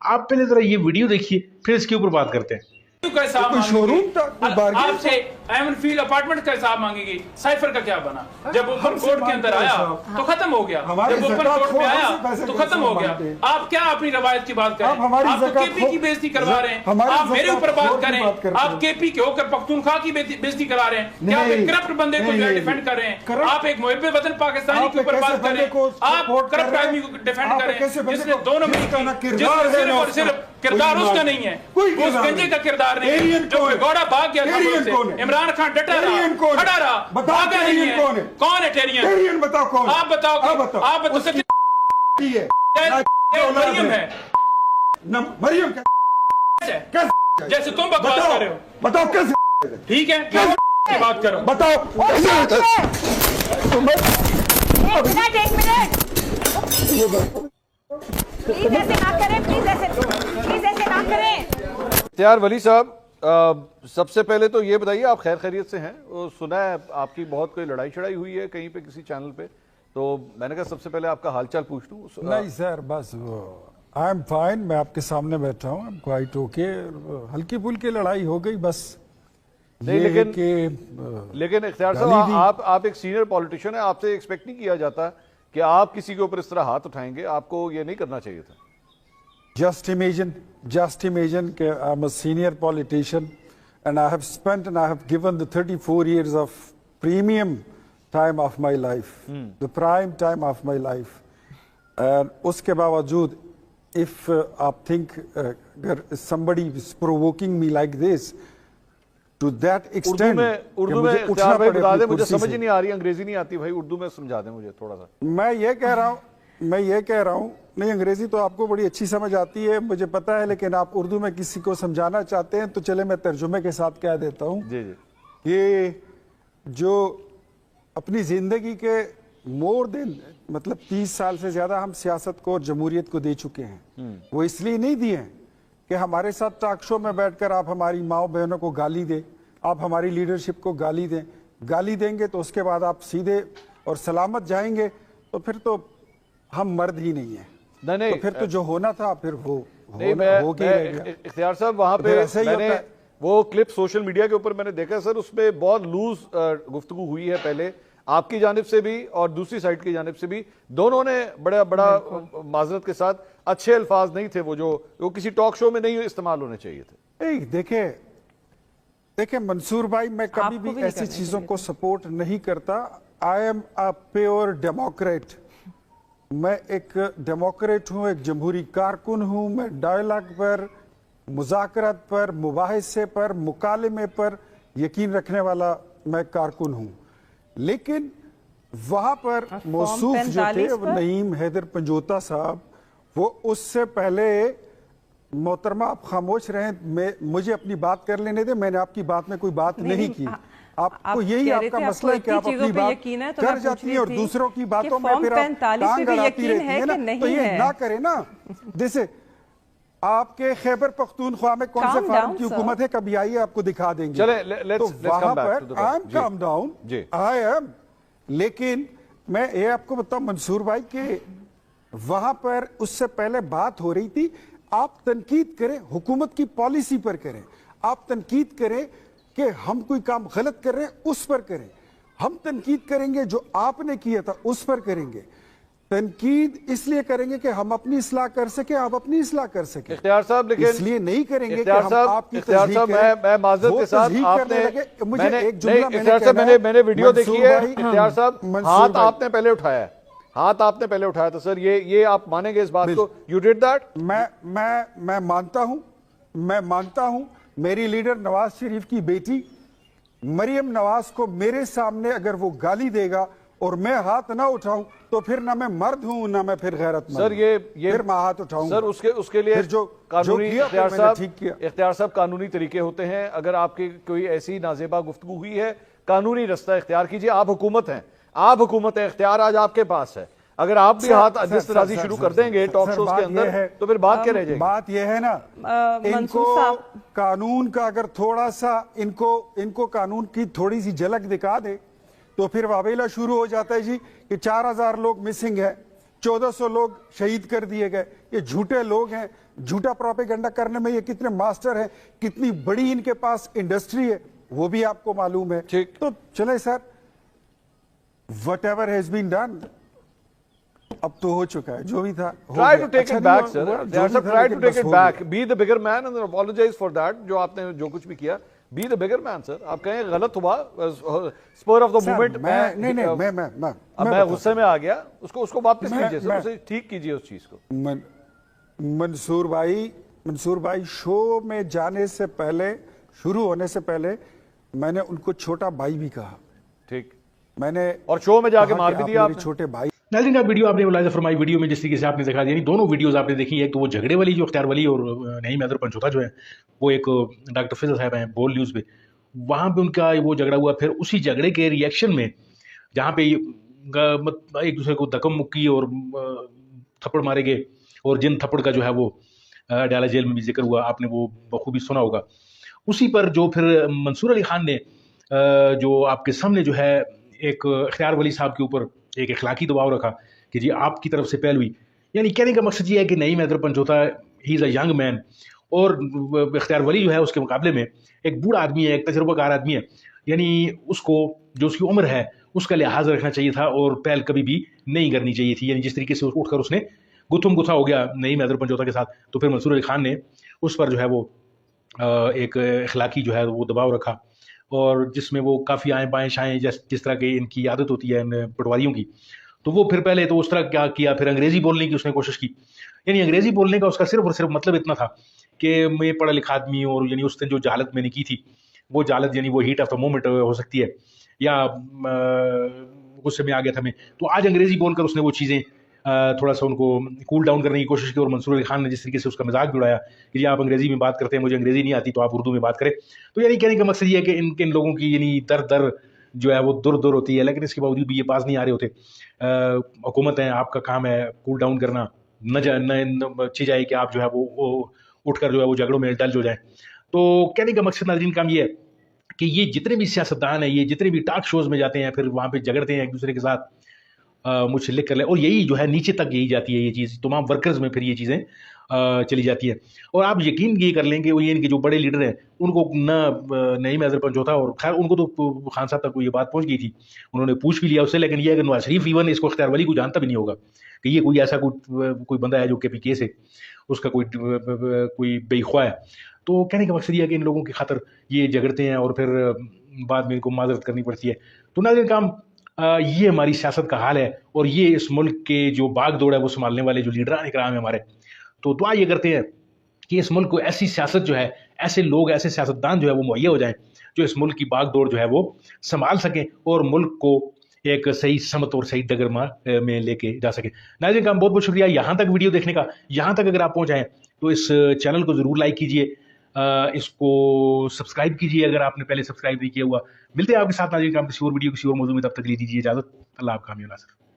आप पहले जरा ये वीडियो देखिए, फिर इसके ऊपर बात करते हैं। शोरूम आपसे एमन फील्ड अपार्टमेंट का हिसाब मांगेगी। साइफर का क्या बना? जब ओपन कोर्ट के अंदर आया तो खत्म हो गया, जब ओपन कोर्ट में आया तो खत्म हो गया। आप क्या अपनी रवायत की बात करें? आप तो केपी की बेइज्जती करवा रहे हैं। आप मेरे ऊपर बात करें, आप केपी के होकर पख्तूनख्वा की बेइज्जती करा रहे हैं। क्या आप एक करप्ट बंदे को डिफेंड कर रहे हैं? आप एक मुहिब्बे वतन पाकिस्तानी के ऊपर बात करें, आप करप्ट आदमी को डिफेंड करें जिसने 2 नंबर सिर्फ किरदार उसका नहीं है, उस गंजे का किरदार नहीं है जो घोड़ा भाग गया था। इमरान खान डटा रहा, खड़ा रहा, भागा नहीं है। कौन है टेरियन? बताओ कौन? आप बताओ, आप बताओ। मरियम है, मरियम जैसे तुम बकवास कर रहे हो। बताओ कैसे? ठीक है, बात करो, बताओ। एक मिनट प्लीज ऐसे ना करें, प्लीज ऐसे ना करें। इख्तियार वली साहब, सबसे पहले तो ये बताइए आप खैर खैरियत से हैं? सुना है आपकी बहुत कोई लड़ाई शड़ाई हुई है कहीं पे किसी चैनल पे, तो मैंने कहा सबसे पहले आपका हालचाल पूछ लूं। नहीं सर, बस आई एम फाइन, मैं आपके सामने बैठा हूँ, आई एम क्वाइट ओके। हल्की फुल्की लड़ाई हो गई बस। नहीं लेकिन इख्तियार साहब, आप एक सीनियर पॉलिटिशियन है, आपसे एक्सपेक्ट नहीं किया जाता कि आप किसी के ऊपर इस तरह हाथ उठाएंगे। आपको ये नहीं करना चाहिए था। Just imagine that I'm a senior politician and I have spent and I have given the 34 years of premium time of my life, the prime time of my life. And uske bawajood, if I think somebody is provoking me like this, to that extent, Urdu में इख्तियार भाई बता दें, मुझे समझ ही नहीं आ रही, अंग्रेजी नहीं आती भाई, उर्दू में समझा दें मुझे थोड़ा सा। मैं ये कह रहा हूँ, नहीं अंग्रेजी तो आपको बड़ी अच्छी समझ आती है, मुझे पता है, लेकिन आप उर्दू में किसी को समझाना चाहते हैं तो चले मैं तर्जुमे के साथ कह देता हूँ। जी जी। कि जो अपनी जिंदगी के मोर देन मतलब 30 साल से ज्यादा हम सियासत को और जमहूरियत को दे चुके हैं, वो इसलिए नहीं दिए हैं कि हमारे साथ टॉक शो में बैठकर आप हमारी माओ बहनों को गाली दें, आप हमारी लीडरशिप को गाली दें। गाली देंगे तो उसके बाद आप सीधे और सलामत जाएंगे, तो फिर तो हम मर्द ही नहीं है। नहीं, तो फिर तो जो होना था फिर वो इख्तियार साहब वहां पे मैंने वो क्लिप सोशल मीडिया के ऊपर मैंने देखा सर, उसमें बहुत लूज गुफ्तगू हुई है, पहले आपकी जानिब से भी और दूसरी साइड की जानिब से भी, दोनों ने बड़ा माजरत के साथ अच्छे अल्फाज नहीं थे वो किसी टॉक शो में नहीं इस्तेमाल होने चाहिए थे। देखे मंसूर भाई, मैं कभी भी ऐसी चीजों को सपोर्ट नहीं करता। I am a pure Democrat, मैं एक डेमोक्रेट हूँ, एक जमहूरी कारकुन हूँ। मैं डायलॉग पर, मुज़ाकरात पर, मुबाहिसे पर, मुकालमे पर यकीन रखने वाला मैं कारकुन हूँ। लेकिन वहाँ पर मौसूफ जो थे नईम हैदर पंजोता साहब, वो उससे पहले मोहतरमा आप खामोश रहें, मुझे अपनी बात कर लेने दे। मैंने आपकी बात में कोई बात नहीं की। आपको यही आपका मसला है कि आप अपनी बात कर जाती है और दूसरों की बातों में फिर आप टांग अड़ाती रहती है ना, तो ये ना करे ना। जैसे आपके खैबर पख्तूनख्वा में कौन से फार्म की हुकूमत है, कभी आइए आपको दिखा देंगे। तो वहां पर I am calm down, I am. लेकिन मैं ये आपको बताऊं मंसूर भाई के वहां पर उससे पहले बात हो रही थी, आप तनकीद करें हुकूमत की पॉलिसी पर करें, आप तनकीद करें कि हम कोई काम गलत कर रहे हैं उस पर करें। हम तनकीद करेंगे जो आपने किया था उस पर करेंगे। तनकीद इसलिए करेंगे कि हम अपनी इस्लाह कर सके, आप अपनी इस्लाह कर सके। इख्तियार साहब, लेकिन इसलिए नहीं करेंगे कि हम आपकी तस्दीक करें। मैं माजरत के साथ मैंने वीडियो देखी है इख्तियार साहब, हाथ आपने पहले उठाया है, हाथ आपने पहले उठाया था सर, ये आप मानेंगे इस बात को? You did that? मैं मानता हूं। मेरी लीडर नवाज शरीफ की बेटी मरियम नवाज को मेरे सामने अगर वो गाली देगा और मैं हाथ ना उठाऊं तो फिर ना मैं मर्द हूं ना मैं फिर गैरतमंद। सर ये फिर मैं हाथ उठाऊंगा सर, उसके लिए जो कानूनी इख्तियार साहब कानूनी तरीके होते हैं। अगर आपकी कोई ऐसी नाजेबा गुफ्तगू हुई है, कानूनी रास्ता इख्तियार कीजिए। आप हुकूमत हैं, इख्तियार आज आपके पास है। अगर आप भी हाथ दस्तराजी शुरू कर देंगे टॉक शोज के अंदर, तो फिर बात क्या रह जाएगी? बात यह है ना, इनको कानून का अगर थोड़ा सा इनको कानून की थोड़ी सी झलक दिखा दे तो फिर वावेला शुरू हो जाता है जी कि 4000 लोग मिसिंग है, 1400 लोग शहीद कर दिए गए। ये झूठे लोग हैं, झूठा प्रोपेगेंडा करने में ये कितने मास्टर हैं, कितनी बड़ी इनके पास इंडस्ट्री है, वो भी आपको मालूम है। ठीक। तो चले sir, whatever has been done, अब तो हो चुका है, जो भी था Try to take it back, sir. Try to take it back. Be the bigger man and apologize for that. जो आपने जो कुछ भी किया, be the bigger man, sir. आप कहें गलत हुआ, spur of the moment. मैं गुस्से में आ गया, उसको वापस कीजिए सर, उसे ठीक कीजिए उस चीज को। मंसूर भाई शो में जाने से पहले, शुरू होने से पहले मैंने उनको छोटा भाई भी कहा। ठीक। मैंने और शो में जाके मार भी दिया आपने। छोटे भाई। नाज़रीन का वीडियो आपने मुलाहिज़ा फरमाई, वीडियो में जिस तरीके से आपने देखा, यानी दोनों वीडियोस आपने देखी। एक तो वो झगड़े वाली जो अख्तियार वली और नईम हैदर पंचोता जो है, वो एक डॉक्टर फिज़ल साहब हैं बोल न्यूज़ पे, वहाँ पे उनका वो झगड़ा हुआ। फिर उसी झगड़े के रिएक्शन में जहाँ पे एक दूसरे को धक्कम मुक्की और थप्पड़ मारे गए, और जिन थप्पड़ का जो है वो डाला जेल में भी जिक्र हुआ, आपने वो बखूबी सुना होगा। उसी पर जो फिर मंसूर अली खान ने जो आपके सामने जो है एक अख्तियार वली साहब के ऊपर एक इखलाकी दबाव रखा कि जी आपकी तरफ से पहल हुई। यानी कहने का मकसद ये है कि Naeem Haider Panchota he is a young man, और अख्तियार वली जो है उसके मुकाबले में एक बूढ़ा आदमी है, एक तजुर्बाकार आदमी है। यानी उसको जो उसकी उम्र है उसका लिहाज रखना चाहिए था और पहल कभी भी नहीं करनी चाहिए थी। यानी जिस तरीके से उठकर उसने गुथम गुथा हो गया नईम हैदर पंचोता के साथ, तो फिर मंसूर अली खान ने उस पर जो है वो एक इखलाकी जो है वो दबाव रखा, और जिसमें वो काफ़ी आएँ बाएँ शाएँ जिस तरह की इनकी आदत होती है इन पटवारियों की। तो वो फिर पहले तो उस तरह क्या किया, फिर अंग्रेज़ी बोलने की उसने कोशिश की। यानी अंग्रेज़ी बोलने का उसका सिर्फ और सिर्फ मतलब इतना था कि मैं पढ़ा लिखा आदमी, और यानी उसने जो जालत मैंने की थी वो जालत यानी वो हीट ऑफ द मोमेंट हो सकती है, या गुस्से में आ गया था मैं, तो आज अंग्रेज़ी बोलकर उसने वो चीज़ें थोड़ा सा उनको कूल डाउन करने की कोशिश की। और मंसूर अली खान ने जिस तरीके से उसका मजाक भी उड़ाया कि जी आप अंग्रेज़ी में बात करते हैं, मुझे अंग्रेज़ी नहीं आती, तो आप उर्दू में बात करें। तो यानी कहने का मकसद ये है कि इन लोगों की यानी दर जो है वो दुर होती है, लेकिन इसके बावजूद भी ये पास नहीं आ रहे होते। हुकूमत है, आपका काम है कूल डाउन करना, न चीज़ आए कि आप जो है वो उठकर जो है वो झगड़ों में डल हो जाए। तो कहने का मकसद नाज़रीन काम ये है कि ये जितने भी सियासतदान हैं, ये जितने भी टॉक शोज़ में जाते हैं, फिर वहाँ पे झगड़ते हैं एक दूसरे के साथ, मुझसे लिख कर ले, और यही जो है नीचे तक यही जाती है ये चीज़, तमाम वर्कर्स में फिर ये चीज़ें चली जाती है। और आप यकीन ये कर लें कि वो ये इनके जो बड़े लीडर हैं उनको न नईम हैदर पंचोता, और खैर उनको तो खान साहब तक ये बात पहुंच गई थी, उन्होंने पूछ भी लिया उससे, लेकिन ये अगर नवाज शरीफ इवन इसको अख्तियार वली को जानता भी नहीं होगा कि ये कोई ऐसा कोई बंदा है जो के पी से उसका कोई बेख्वा है। तो कहने का मकसद ये है कि इन लोगों की खातर ये झगड़ते हैं और फिर बाद में इनको माजरत करनी पड़ती है। तो नाज़रीन काम ये हमारी सियासत का हाल है, और ये इस मुल्क के जो बाग दौड़ है वो संभालने वाले जो लीडरान इकराम है हमारे। तो दुआ ये करते हैं कि इस मुल्क को ऐसी सियासत जो है, ऐसे लोग, ऐसे सियासतदान जो है वो मुहैया हो जाएं जो इस मुल्क की बाग दौड़ जो है वो संभाल सकें और मुल्क को एक सही समत और सही डगर में लेके जा सके। नाज़रीन का बहुत बहुत शुक्रिया यहाँ तक वीडियो देखने का। यहाँ तक अगर आप पहुँच आएँ तो इस चैनल को ज़रूर लाइक कीजिए, इसको सब्सक्राइब कीजिए अगर आपने पहले सब्सक्राइब नहीं किया हुआ। मिलते हैं आपके साथ नाज़रीन का किसी और वीडियो किसी और मौजूद में, तब तक लीजिए इजाज़त। अल्लाह आपका हामी नाज़र।